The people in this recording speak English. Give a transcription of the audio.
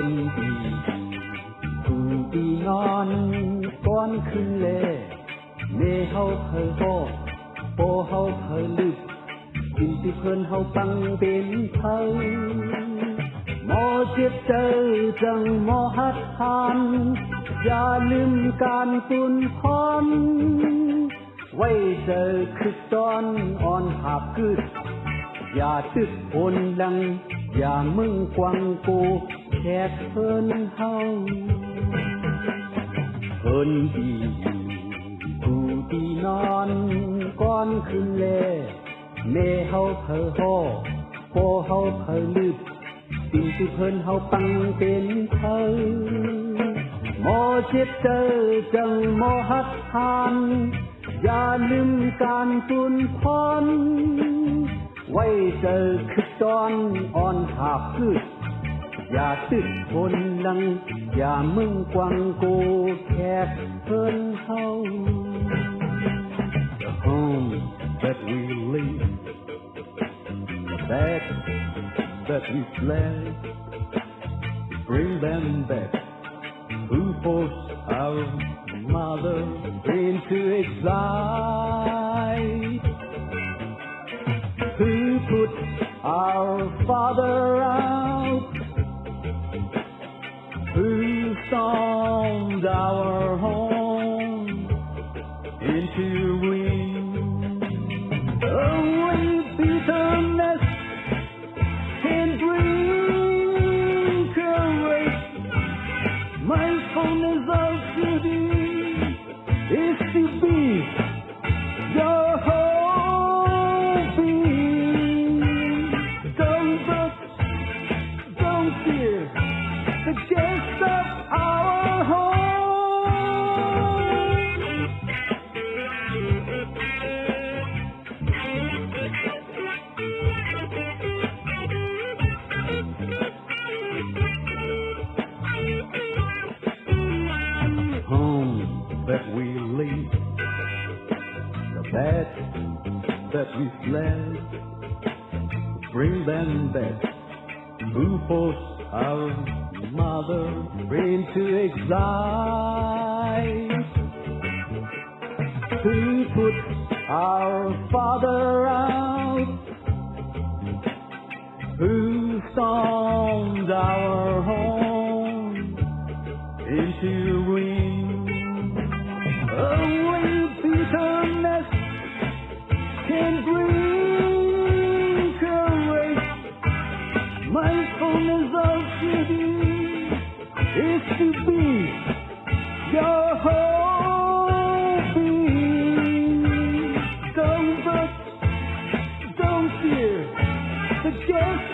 นดีผู้ดีนอนก้อนขึ้นแลเมเฮาเพอโฮโปเฮาเพอลึกกินที่เพิ่นเฮาปังเป็นเผาหมอเจ็บเจอจังหมอหัดทานอย่าลืมการตุนพรไว้เจอคือตอนอ่อนหาบกึดอย่าตึกโอนดังอย่ามึงกวังกูแขกเพิ่นเฮาเพิ่นดีผู้ดีนอนก้อนขึ้นแลเมเฮาเพอโฮโปเฮาเพอลึกสิ่งที่เพิ่นเฮาปังเป็นเผาหมอเจ็บเจอจังหมอหัดทานอย่าลืมการตุนพรไว้เจอคือตอนอ่อนหาบกึดอย่าตึกคนลังอย่ามึงกวังกูแขกเพิ่นเฮา The home that we live that we fled bring them back who forced our mother into exile who put our father out who stormed our home into ruin away bitterness can bring courage mindfulness of duty is to be your whole being don't look don't fear the guest of our home home that we leave the bed that we fled bring them back who forced our mother into exile who put our father out who stormed our home into ruin away bitterness can bring courage mindfulness of duty is to be your whole being don't look don't fear the guest